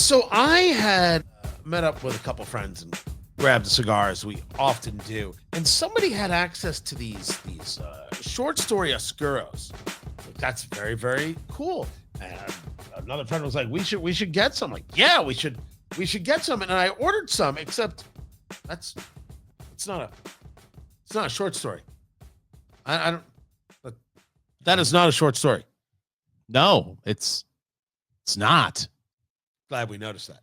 So I had met up with a couple friends and grabbed a cigar, as we often do, and somebody had access to these short story Oscuros. Like, that's very, very cool. And another friend was like, "We should get some." Like, yeah, we should get some. And I ordered some, except that's it's not a it's not a short story. I don't. But that is not a short story. No, it's not. Glad we noticed that.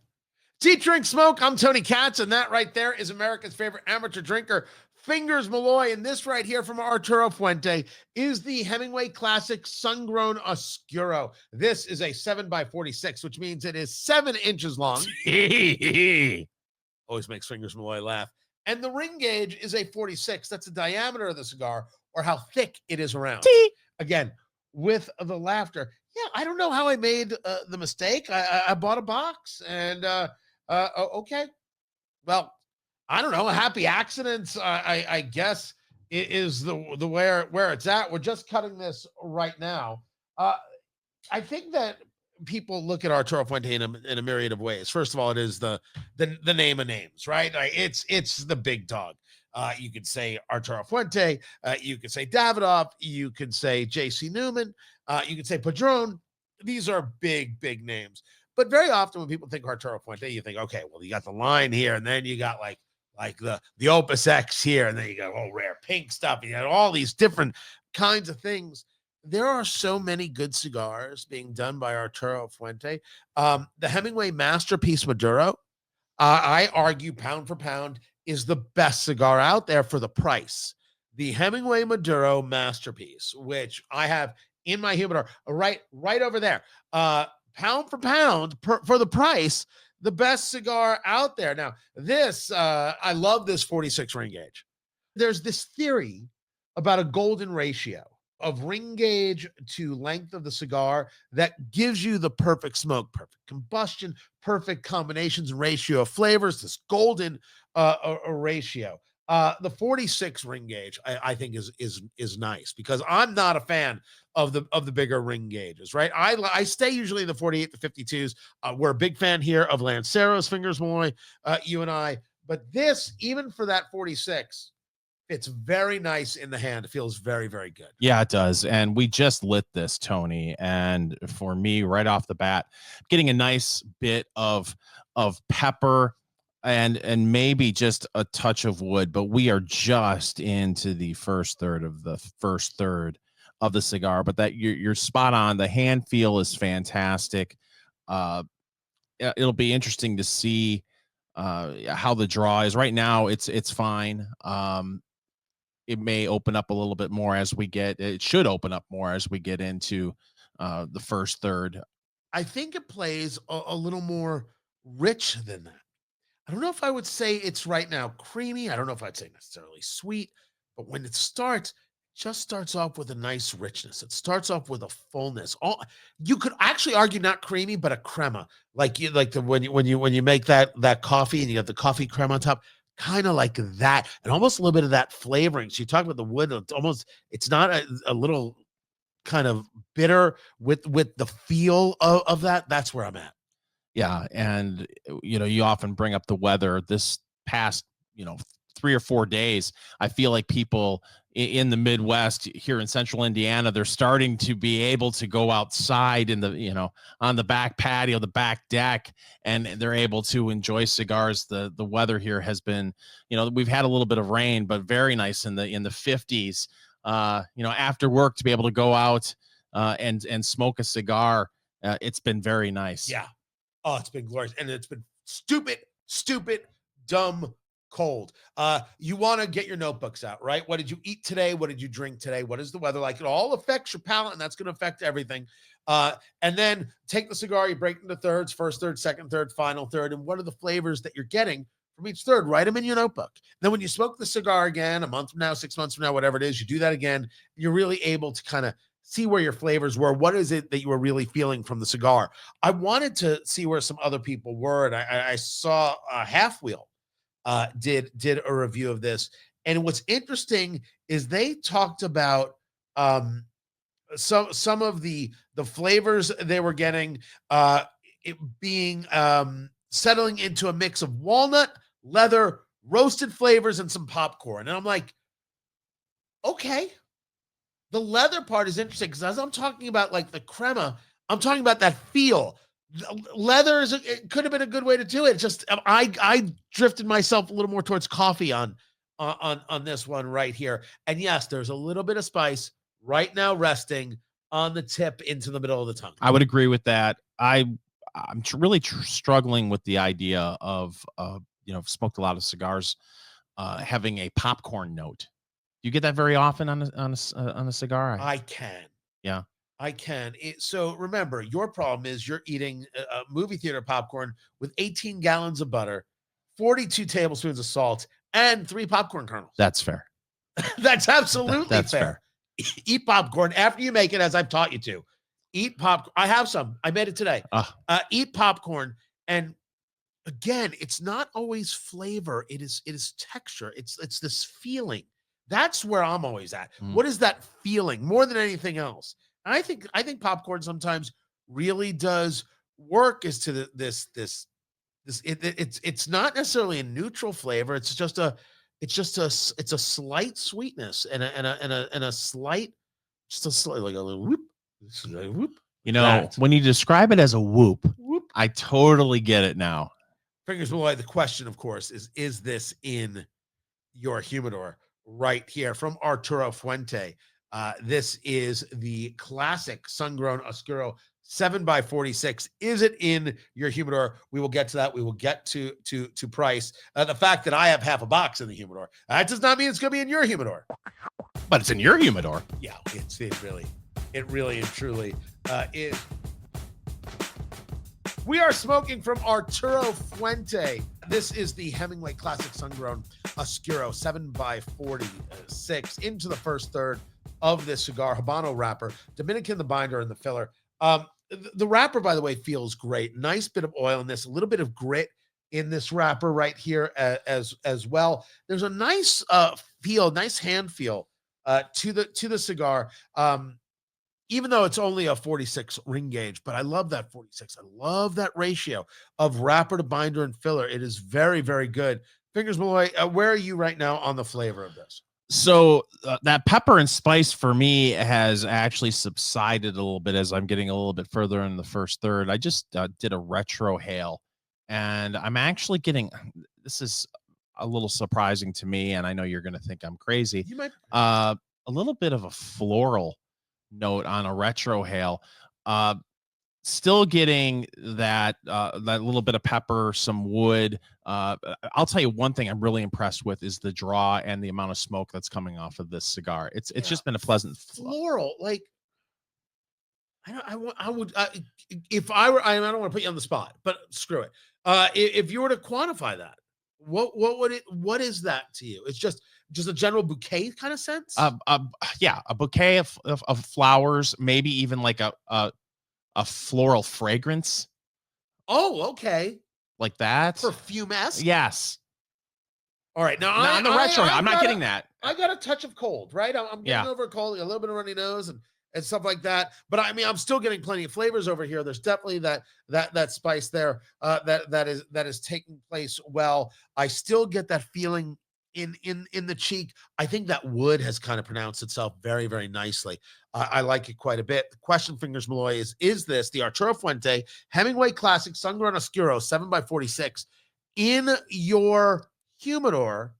Eat, Drink, Smoke. I'm Tony Katz, and that right there is America's favorite amateur drinker, Fingers Malloy. And this right here from Arturo Fuente is the Hemingway Classic Sungrown Oscuro. This is a 7x46, which means it is 7 inches long. Always makes Fingers Malloy laugh. And the ring gauge is a 46. That's the diameter of the cigar, or how thick it is around. Again, with the laughter. Yeah, I don't know how I made the mistake. I bought a box, and okay. Well, I don't know. Happy accidents, I guess, is the where it's at. We're just cutting this right now. I think that people look at Arturo Fuente in a myriad of ways. First of all, it is the name of names, right? Like, it's the big dog. You could say Arturo Fuente. You could say Davidoff. You could say J.C. Newman. You could say Padron. These are big, big names. But very often when people think Arturo Fuente, you think, okay, well, you got the line here, and then you got like the Opus X here, and then you got rare pink stuff, and you got all these different kinds of things. There are so many good cigars being done by Arturo Fuente. The Hemingway Masterpiece Maduro, I argue pound for pound, is the best cigar out there for the price. The Hemingway Maduro Masterpiece, which I have in my humidor, right over there. Pound for pound, for the price, the best cigar out there. Now, this, I love this 46 ring gauge. There's this theory about a golden ratio of ring gauge to length of the cigar that gives you the perfect smoke, perfect combustion, perfect combinations and ratio of flavors, this golden ratio. The 46 ring gauge, I think is nice, because I'm not a fan of the bigger ring gauges, right? I stay usually in the 48 to 52s. We're a big fan here of Lanceros, Fingers Malloy, you and I. But this, even for that 46, it's very nice in the hand. It feels very, very good. Yeah, it does. And we just lit this, Tony. And for me, right off the bat, getting a nice bit of pepper and maybe just a touch of wood, but we are just into the first third of the cigar. But that you're spot on. The hand feel is fantastic. It'll be interesting to see how the draw is. Right now it's fine. It may open up a little bit more it should open up more as we get into the first third. I think it plays a little more rich than that. I don't know if I would say it's right now creamy. I don't know if I'd say necessarily sweet, but when it starts, just starts off with a nice richness. It starts off with a fullness. You could actually argue not creamy, but a crema. Like when you make that coffee and you have the coffee crema on top, kind of like that, and almost a little bit of that flavoring. So you talk about the wood, it's not a little kind of bitter with the feel of that. That's where I'm at. Yeah, and you often bring up the weather. This past 3 or 4 days, I feel like people in the Midwest here in central Indiana, they're starting to be able to go outside in the on the back patio, the back deck, and they're able to enjoy cigars. The weather here has been, we've had a little bit of rain, but very nice in the 50s. After work, to be able to go out and smoke a cigar, it's been very nice. Yeah. Oh, it's been glorious. And it's been stupid, dumb cold. You want to get your notebooks out, right? What did you eat today? What did you drink today? What is the weather like? It all affects your palate, and that's going to affect everything. And then take the cigar, you break into thirds, first third, second third, final third, and what are the flavors that you're getting from each third? Write them in your notebook. Then when you smoke the cigar again, a month from now, 6 months from now, whatever it is, you do that again, you're really able to kind of see where your flavors were. What is it that you were really feeling from the cigar? I wanted to see where some other people were, and I saw Half Wheel did a review of this. And what's interesting is they talked about some of the flavors they were getting it being settling into a mix of walnut, leather, roasted flavors, and some popcorn. And I'm like, okay. The leather part is interesting because as I'm talking about like the crema, I'm talking about that feel. Leather it could have been a good way to do it. Just I drifted myself a little more towards coffee on this one right here. And yes, there's a little bit of spice right now resting on the tip into the middle of the tongue. I would agree with that. I'm really struggling with the idea of smoked a lot of cigars having a popcorn note. Do you get that very often on a cigar? I can. Yeah. I can. So remember, your problem is you're eating a movie theater popcorn with 18 gallons of butter, 42 tablespoons of salt, and 3 popcorn kernels. That's fair. That's absolutely that's fair. Eat popcorn after you make it, as I've taught you to. Eat popcorn. I have some. I made it today. Eat popcorn. And again, it's not always flavor. It is texture. It's this feeling. That's where I'm always at. What is that feeling more than anything else? And I think popcorn sometimes really does work as to it's not necessarily a neutral flavor. It's a slight sweetness and a slight like a little whoop. Like whoop. When you describe it as a whoop, I totally get it now. Fingers Malloy, the question, of course, is this in your humidor? Right here from Arturo Fuente. This is the classic Sungrown Oscuro 7x46. Is it in your humidor? We will get to that. We will get to price. The fact that I have half a box in the humidor, that does not mean it's going to be in your humidor. But it's in your humidor. Yeah, it really and truly is. We are smoking from Arturo Fuente. This is the Hemingway Classic Sungrown Oscuro 7x46 into the first third of this cigar. Habano wrapper, Dominican the binder and the filler. The wrapper, by the way, feels great. Nice bit of oil in this, a little bit of grit in this wrapper right here as well. There's a nice nice hand feel to the cigar. Even though it's only a 46 ring gauge, but I love that 46. I love that ratio of wrapper to binder and filler. It is very, very good. Fingers Malloy, where are you right now on the flavor of this? So that pepper and spice for me has actually subsided a little bit as I'm getting a little bit further in the first third. I just did a retro hail, and I'm actually getting, this is a little surprising to me, and I know you're going to think I'm crazy. You might. A little bit of a floral note on a retro hail, still getting that little bit of pepper, some wood. I'll tell you one thing I'm really impressed with is the draw and the amount of smoke that's coming off of this cigar. It's just been a pleasant floral. Like I would if I were, I don't want to put you on the spot, but screw it. If you were to quantify that, what is that to you? It's just a general bouquet kind of sense. Yeah, a bouquet of flowers, maybe even like a floral fragrance. Oh, okay, like that. Perfume-esque. Yes. All right, now on the retro, I'm not getting that. I got a touch of cold, right? I'm getting over a cold, a little bit of runny nose and stuff like that. But I mean, I'm still getting plenty of flavors over here. There's definitely that spice there that is taking place well. I still get that feeling in the cheek. I think that wood has kind of pronounced itself very, very nicely. I like it quite a bit. The question, Fingers Malloy, is this the Arturo Fuente Hemingway Classic Sungrown Oscuro 7x46 in your humidor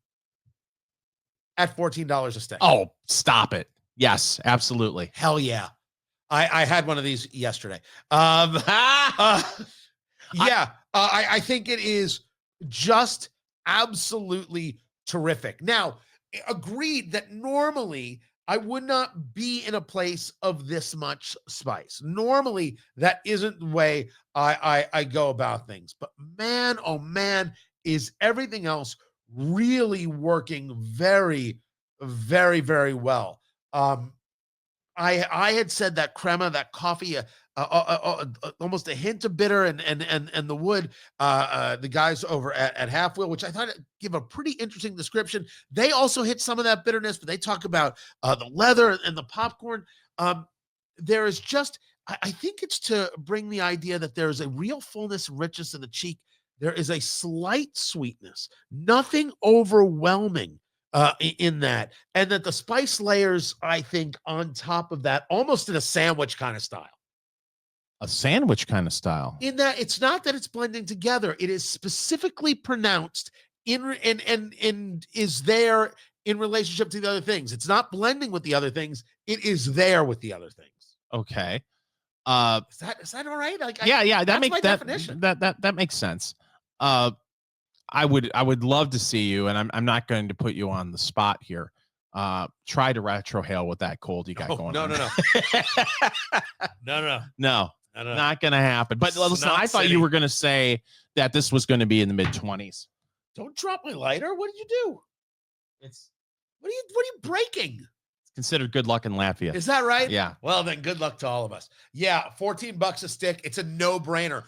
at $14 a stick? Oh, stop it. Yes, absolutely. Hell yeah. I had one of these yesterday. I think it is just absolutely terrific. Now, agreed that normally I would not be in a place of this much spice. Normally, that isn't the way I go about things. But man, oh man, is everything else really working very, very, very well. I had said that crema, that coffee, almost a hint of bitter, and the wood. The guys over at Half Wheel, which I thought give a pretty interesting description. They also hit some of that bitterness, but they talk about the leather and the popcorn. There is just I think it's to bring the idea that there is a real fullness and richness in the cheek. There is a slight sweetness, nothing overwhelming in that. And that the spice layers, I think, on top of that, almost in a sandwich kind of style. A sandwich kind of style. In that it's not that it's blending together, it is specifically pronounced and is there in relationship to the other things. It's not blending with the other things, it is there with the other things. Okay. Is that all right? Like, yeah, that makes definition. That makes sense. I would love to see you, and I'm not going to put you on the spot here. Try to retrohale with that cold you got going on. No, not gonna happen. But listen, I thought you were gonna say that this was going to be in the mid-20s. Don't drop my lighter. What did you do? What are you breaking? It's considered good luck in Latvia. Is that right? Yeah. Well, then good luck to all of us. Yeah, $14 a stick. It's a no-brainer.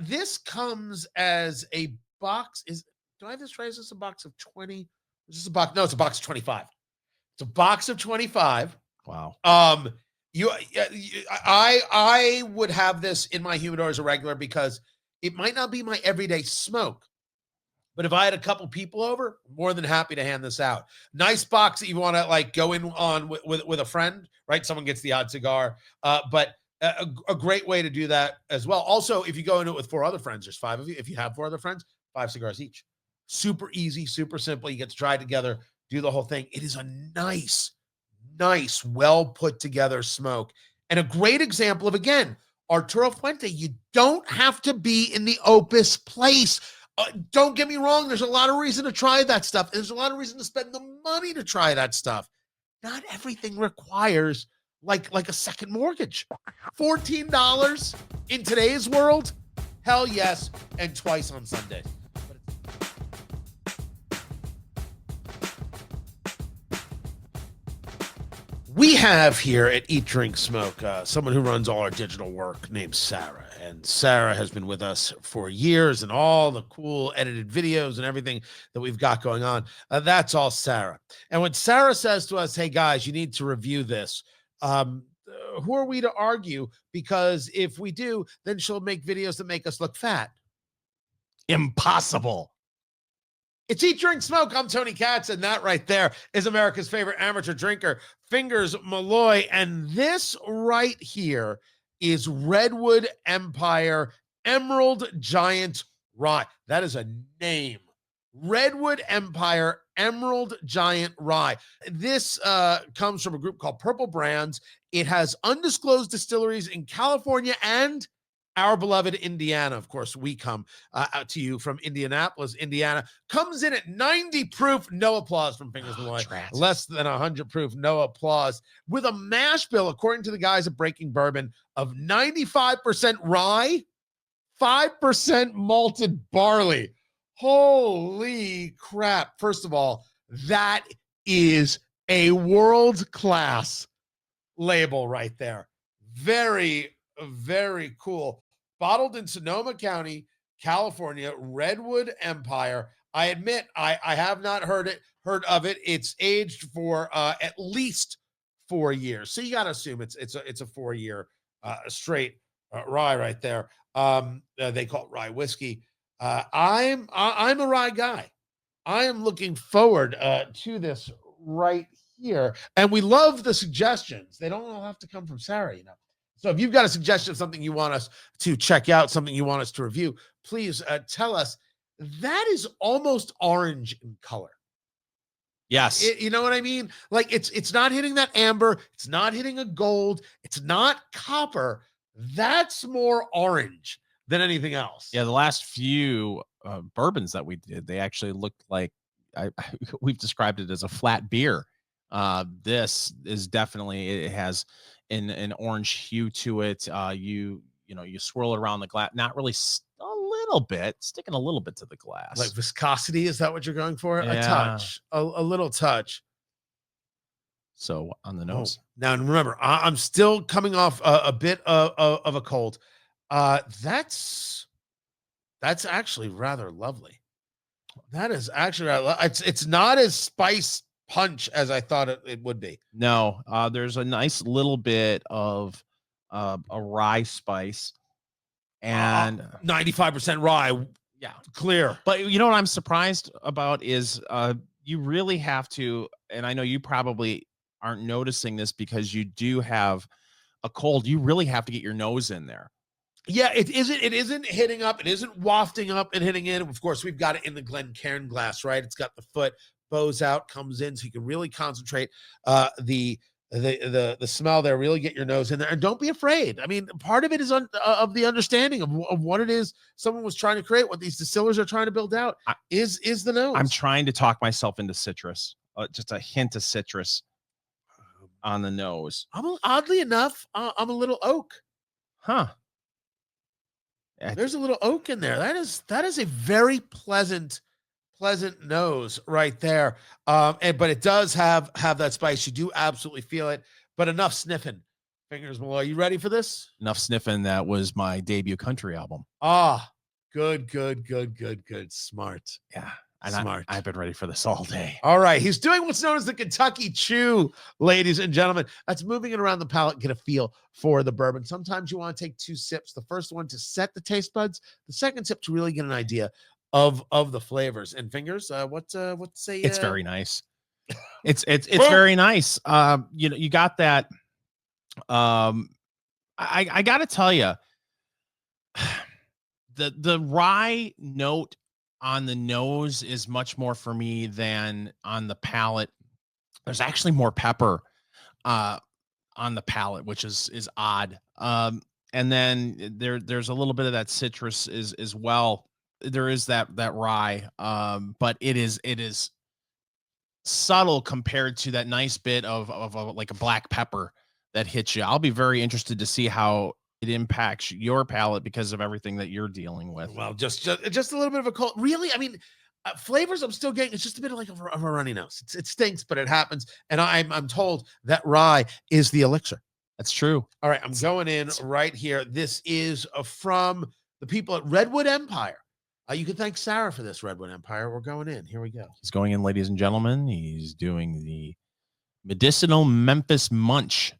This comes as a box. Do I have this right? Is this a box of 20? Is this a box? No, it's a box of 25. It's a box of 25. Wow. I would have this in my humidor as a regular because it might not be my everyday smoke. But if I had a couple people over, more than happy to hand this out. Nice box that you want to like go in on with a friend, right? Someone gets the odd cigar, but a great way to do that as well. Also, if you go into it with 4 other friends, there's 5 of you. If you have 4 other friends, 5 cigars each. Super easy, super simple. You get to try it together, do the whole thing. It is a nice, well put together smoke. And a great example of, again, Arturo Fuente, you don't have to be in the Opus place. Don't get me wrong. There's a lot of reason to try that stuff. There's a lot of reason to spend the money to try that stuff. Not everything requires like a second mortgage. $14 in today's world? Hell yes. And twice on Sundays. We have here at Eat, Drink, Smoke someone who runs all our digital work named Sarah. And Sarah has been with us for years and all the cool edited videos and everything that we've got going on. That's all Sarah. And when Sarah says to us, hey, guys, you need to review this, who are we to argue? Because if we do, then she'll make videos that make us look fat. Impossible. It's Eat, Drink, Smoke. I'm Tony Katz, and that right there is America's favorite amateur drinker, Fingers Malloy. And this right here is Redwood Empire Emerald Giant Rye. That is a name. Redwood Empire Emerald Giant Rye. This comes from a group called Purple Brands. It has undisclosed distilleries in California and our beloved Indiana. Of course, we come out to you from Indianapolis, Indiana. Comes in at 90 proof, no applause from Fingers Malloy. Less than 100 proof, no applause. With a mash bill, according to the guys at Breaking Bourbon, of 95% rye, 5% malted barley. Holy crap. First of all, that is a world-class label right there. Very, very cool. Bottled in Sonoma County, California, Redwood Empire. I admit I have not heard of it. It's aged for at least 4 years. So you got to assume it's a 4-year straight rye right there. They call it rye whiskey. I'm a rye guy. I am looking forward to this right here. And we love the suggestions. They don't all have to come from Sarah, you know. So if you've got a suggestion of something you want us to check out, something you want us to review, please tell us. That is almost orange in color. Yes. You know what I mean? Like it's not hitting that amber. It's not hitting a gold. It's not copper. That's more orange than anything else. Yeah, the last few bourbons that we did, they actually looked like we've described it as a flat beer. This is definitely, it has an orange hue to it. You swirl it around the glass, not really a little bit, sticking a little bit to the glass. Like viscosity, is that what you're going for? Yeah. A touch, a little touch. So on the nose. Now, and remember, I'm still coming off a bit of a cold. That's actually rather lovely. That is actually it's not as spice punch as I thought it would be. No, there's a nice little bit of a rye spice, and 95% rye. yeah, Clear. but you know what I'm surprised about is you really have to, and I know you probably aren't noticing this because you do have a cold. You really have to get your nose in there. Yeah, it isn't hitting up. It isn't wafting up and hitting in. Of course, we've got it in the Glencairn glass, right? It's got the foot, bows out, comes in, so you can really concentrate the smell there, really get your nose in there. And don't be afraid. I mean, part of it is of the understanding of what it is someone was trying to create, what these distillers are trying to build out is the nose. I'm trying to talk myself into citrus, just a hint of citrus on the nose. Oddly enough, I'm a little oak. Huh. There's a little oak in there. That is a very pleasant nose right there. But it does have that spice. You do absolutely feel it. But enough sniffing. Fingers, Malloy. You ready for this? Enough sniffing. That was my debut country album. Good. Smart. Yeah. And Smart. I've been ready for this all day. All right. He's doing what's known as the Kentucky Chew, ladies and gentlemen. That's moving it around the palate, get a feel for the bourbon. Sometimes you want to take 2 sips. The first one to set the taste buds. The second sip to really get an idea of the flavors. And Fingers, what's say? It's very nice. It's very nice. You got that. I got to tell you, the rye note on the nose is much more for me than on the palate. There's actually more pepper on the palate, which is odd. And then there's a little bit of that citrus as well. There is that rye, but it is subtle compared to that nice bit of like a black pepper that hits you. I'll be very interested to see how it impacts your palate because of everything that you're dealing with. Well, just a little bit of a cold. Really, I mean, flavors I'm still getting. It's just a bit of like of a runny nose. It stinks, but it happens. And I'm told that rye is the elixir. That's true. All right, I'm going in right here. This is from the people at Redwood Empire. You can thank Sarah for this, Redwood Empire. We're going in. Here we go. He's going in, ladies and gentlemen. He's doing the medicinal Memphis Munch.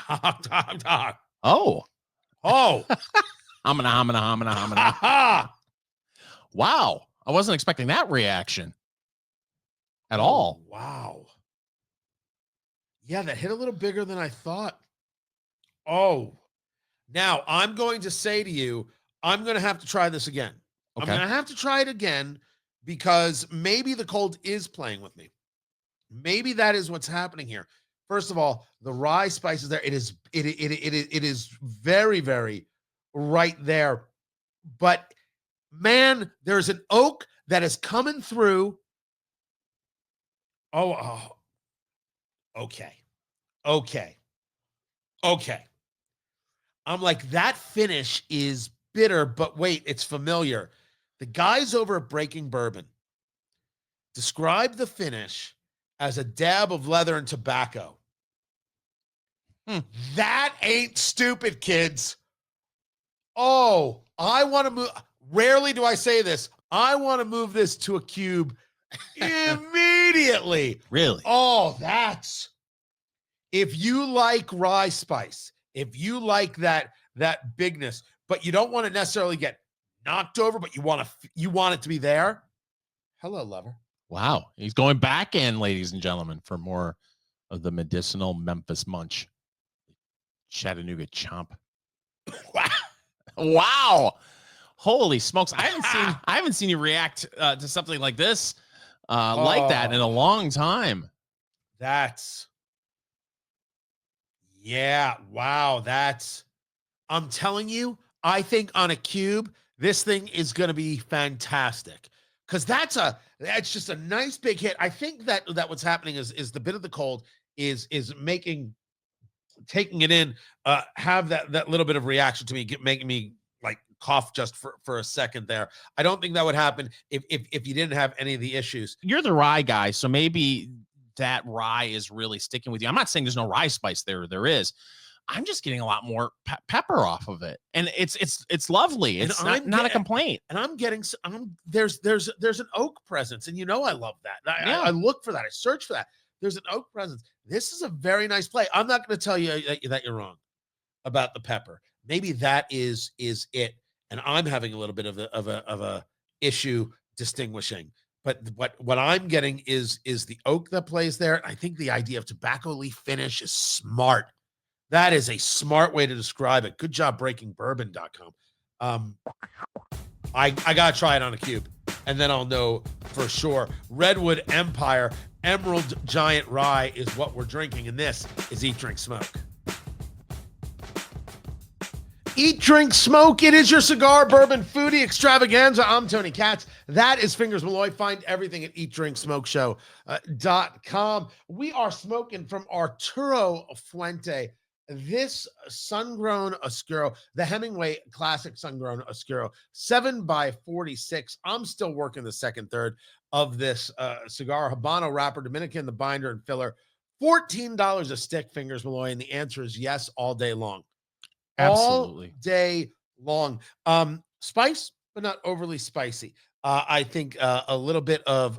Oh. Hamina. Wow. I wasn't expecting that reaction at all. Wow. Yeah, that hit a little bigger than I thought. Oh. Now, I'm going to say to you, I'm going to have to try this again. Okay. I'm going to have to try it again because maybe the cold is playing with me. Maybe that is what's happening here. First of all, the rye spice is there. It is very, very right there. But man, there's an oak that is coming through. Oh, okay. I'm like, that finish is bitter, but wait, it's familiar. The guys over at Breaking Bourbon describe the finish as a dab of leather and tobacco. That ain't stupid, kids. Oh, I want to move. Rarely do I say this. I want to move this to a cube immediately. Really? Oh, that's, if you like rye spice, if you like that bigness, but you don't want to necessarily get knocked over, but you want it to be there. Hello, lover. Wow. He's going back in, ladies and gentlemen, for more of the medicinal Memphis Munch. Chattanooga Chomp. Wow. Holy smokes. I haven't seen you react to something like this like that in a long time. Wow. I'm telling you, I think on a cube, this thing is going to be fantastic. Because that's just a nice big hit. I think that what's happening is the bit of the cold is taking it in, have that little bit of reaction to me, making me like cough just for a second there. I don't think that would happen if you didn't have any of the issues. You're the rye guy, so maybe that rye is really sticking with you. I'm not saying there's no rye spice there. There is. I'm just getting a lot more pepper off of it, and it's lovely. It's not a complaint. And I'm getting there's an oak presence, and I love that. I look for that. I search for that. There's an oak presence. This is a very nice play. I'm not going to tell you that you're wrong about the pepper. Maybe that is it, and I'm having a little bit of a issue distinguishing. But what I'm getting is the oak that plays there. I think the idea of tobacco leaf finish is smart. That is a smart way to describe it. Good job breaking bourbon.com. I gotta try it on a cube, and then I'll know for sure. Redwood Empire Emerald Giant Rye is what we're drinking, and this is Eat, Drink, Smoke. Eat, Drink, Smoke. It is your cigar, bourbon, foodie extravaganza. I'm Tony Katz. That is Fingers Malloy. Find everything at eatdrinksmokeshow.com. We are smoking from Arturo Fuente. This Sungrown Oscuro, the Hemingway classic Sungrown Oscuro, 7x46. I'm still working the second third of this cigar. Habano wrapper, Dominican, the binder and filler. $14 a stick, Fingers Malloy. And the answer is yes, all day long. Absolutely. All day long. Spice, but not overly spicy. I think a little bit of,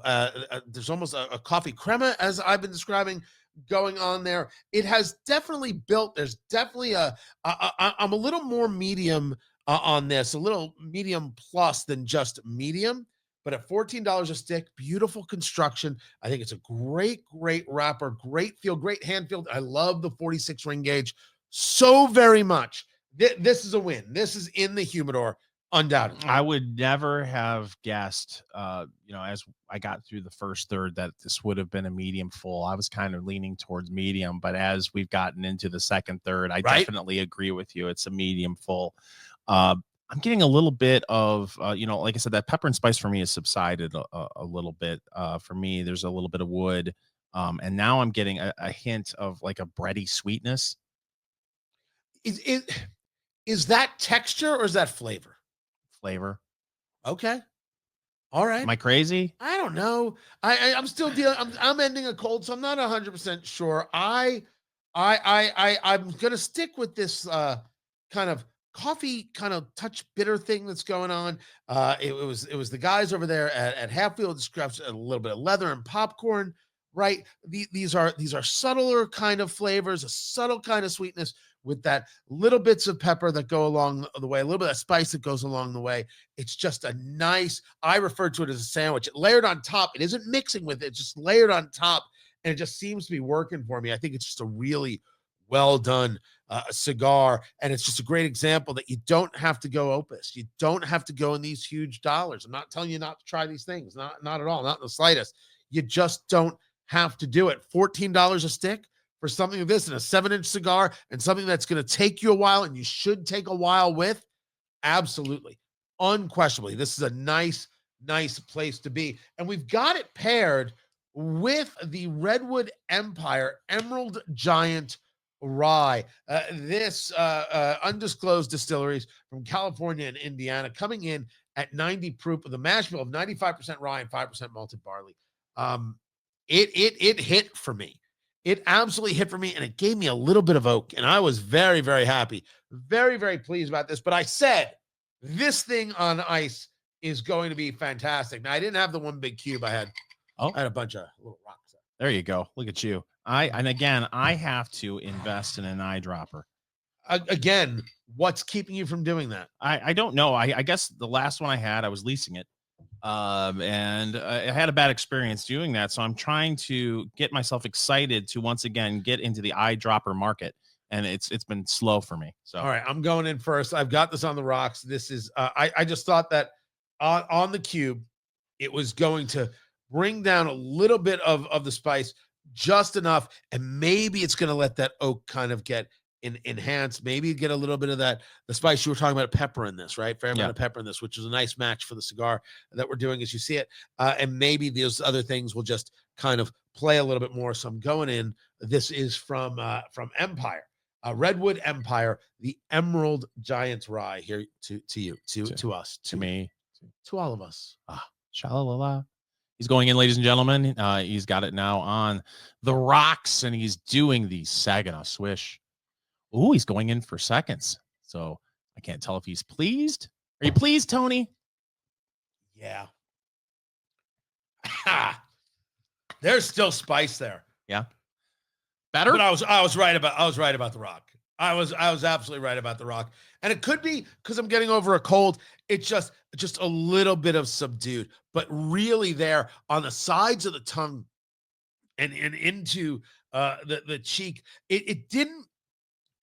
there's almost a coffee crema, as I've been describing, going on there. It has definitely built, there's definitely I'm a little more medium on this, a little medium plus than just medium, but at $14 a stick, beautiful construction. I think it's a great wrapper, great feel, great hand feel. I love the 46 ring gauge so very much. This is a win. This is in the humidor, undoubtedly. I would never have guessed, as I got through the first third, that this would have been a medium full. I was kind of leaning towards medium, but as we've gotten into the second third, I definitely agree with you. It's a medium full. I'm getting a little bit of, like I said, that pepper and spice for me has subsided a little bit. For me, there's a little bit of wood. And now I'm getting a hint of like a bready sweetness. Is that texture or is that flavor? Flavor. Okay. All right. Am I crazy? I don't know. I'm still dealing. I'm ending a cold, so I'm not 100% sure. I'm gonna stick with this kind of coffee, kind of touch bitter thing that's going on. It was the guys over there at Hatfield describes a little bit of leather and popcorn. Right. These are subtler kind of flavors, a subtle kind of sweetness with that little bits of pepper that go along the way, a little bit of spice that goes along the way. It's just a nice, I refer to it as a sandwich. It layered on top. It isn't mixing with it, just layered on top. And it just seems to be working for me. I think it's just a really well done cigar. And it's just a great example that you don't have to go opus. You don't have to go in these huge dollars. I'm not telling you not to try these things. Not at all. Not in the slightest. You just don't have to do it. $14 a stick for something like this and a 7-inch cigar and something that's going to take you a while and you should take a while with. Absolutely. Unquestionably. This is a nice place to be. And we've got it paired with the Redwood Empire Emerald Giant Rye. This undisclosed distilleries from California and Indiana coming in at 90 proof with a mash bill of 95% rye and 5% malted barley. It hit for me. It absolutely hit for me, and it gave me a little bit of oak, and I was very, very happy. Very, very pleased about this. But I said, this thing on ice is going to be fantastic. Now, I didn't have the one big cube. I had a bunch of little rocks. There you go. Look at you. I have to invest in an eyedropper. Again, what's keeping you from doing that? I don't know. I guess the last one I had, I was leasing it. And I had a bad experience doing that. So I'm trying to get myself excited to once again get into the eyedropper market. And it's been slow for me. So, all right, I'm going in first. I've got this on the rocks. This is, I just thought that on the cube, it was going to bring down a little bit of the spice, just enough. And maybe it's going to let that oak kind of get enhanced. Maybe you get a little bit of the spice. You were talking about pepper in this, right? Fair amount of pepper in this, which is a nice match for the cigar that we're doing as you see it. And maybe those other things will just kind of play a little bit more. So I'm going in. This is from Empire, Redwood Empire, the Emerald Giants Rye here to you, to us, to me, to all of us. Sha-la-la-la. He's going in, ladies and gentlemen. He's got it now on the rocks, and he's doing the Saginaw swish. Ooh, he's going in for seconds. So I can't tell if he's pleased. Are you pleased, Tony? Yeah. There's still spice there. Yeah. Better? But I was right about the rock. I was absolutely right about the rock. And it could be because I'm getting over a cold. It's just a little bit of subdued, but really there on the sides of the tongue and into the cheek. It didn't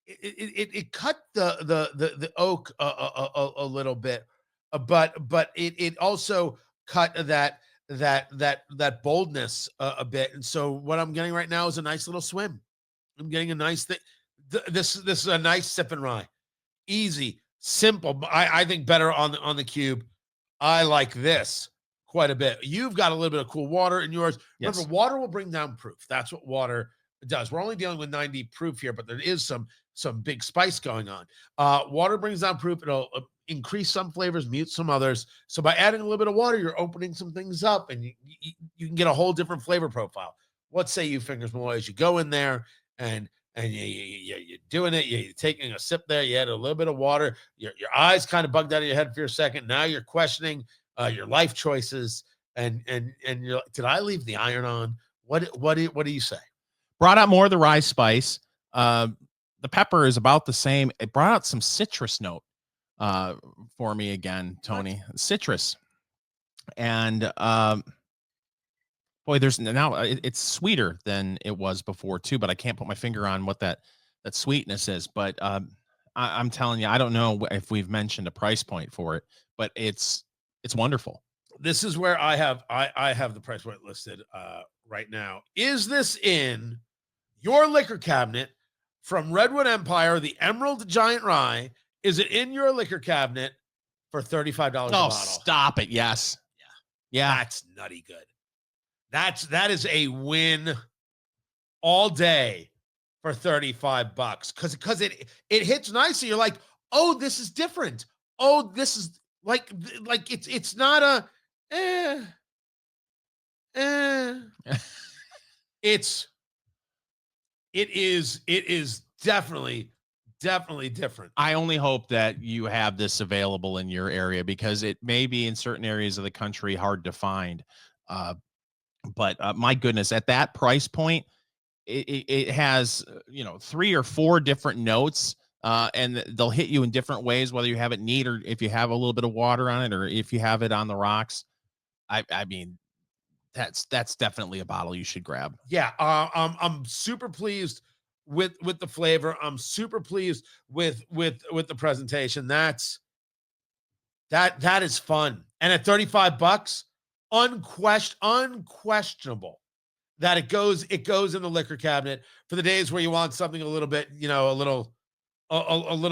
it cut the oak a little bit, but it also cut that boldness a bit. And so what I'm getting right now is a nice little swim. I'm getting a nice thing. This is a nice sip and rye, easy, simple. I think better on the cube. I like this quite a bit. You've got a little bit of cool water in yours. Yes. Remember, water will bring down proof. That's what water does. We're only dealing with 90 proof here, but there is some big spice going on. Water brings down proof. It'll increase some flavors, mute some others. So by adding a little bit of water, you're opening some things up, and you can get a whole different flavor profile. What say you, Fingers Malloy, as you go in there and you're doing it, you're taking a sip there, you add a little bit of water, your eyes kind of bugged out of your head for a second. Now you're questioning your life choices, and you're like, did I leave the iron on? What do you say? Brought out more of the rye spice. The pepper is about the same. It brought out some citrus note for me again, Tony. What? Citrus. And boy, there's now it's sweeter than it was before too, but I can't put my finger on what that sweetness is. But I'm telling you, I don't know if we've mentioned a price point for it, but it's wonderful. This is where I have the price point listed right now. Is this in your liquor cabinet from Redwood Empire, the Emerald Giant Rye? Is it in your liquor cabinet for $35 a bottle? Oh, stop it. Yes. Yeah. That's nutty good. That is a win all day for $35 because it hits nicely. You're like, oh, this is different. Oh, this is like it's not a it is definitely different. I only hope that you have this available in your area, because it may be in certain areas of the country hard to find. But my goodness, at that price point, it has 3 or 4 different notes, and they'll hit you in different ways, whether you have it neat or if you have a little bit of water on it, or if you have it on the rocks. I mean, that's definitely a bottle you should grab. Yeah, I'm super pleased with the flavor. I'm super pleased with the presentation. That is fun. And at $35, unquestionable that it goes in the liquor cabinet for the days where you want something a little bit, a little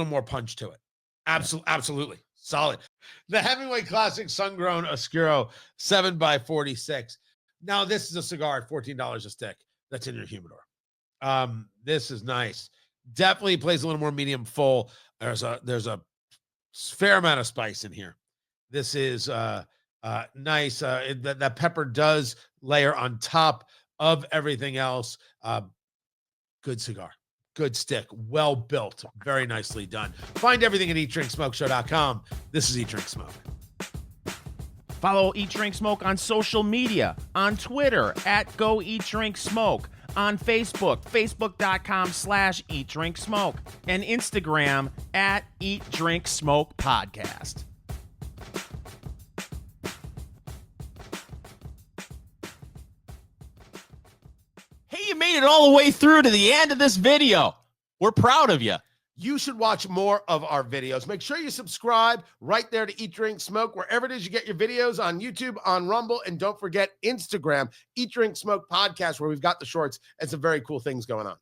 more punch to it. Absolutely solid. The Hemingway Classic Sungrown Oscuro 7x46. Now this is a cigar at $14 a stick. That's in your humidor. This is nice. Definitely plays a little more medium full. There's a fair amount of spice in here. This is nice. That pepper does layer on top of everything else. Good cigar, good stick, well built, very nicely done. Find everything at eatdrinksmokeshow.com. This is Eat Drink Smoke. Follow Eat Drink Smoke on social media, on Twitter at Go Eat Drink Smoke, on Facebook, facebook.com/Eat Drink Smoke, and Instagram at Eat Drink Smoke Podcast. Hey, you made it all the way through to the end of this video. We're proud of you. You should watch more of our videos. Make sure you subscribe right there to Eat, Drink, Smoke, wherever it is you get your videos, on YouTube, on Rumble, and don't forget Instagram, Eat, Drink, Smoke Podcast, where we've got the shorts and some very cool things going on.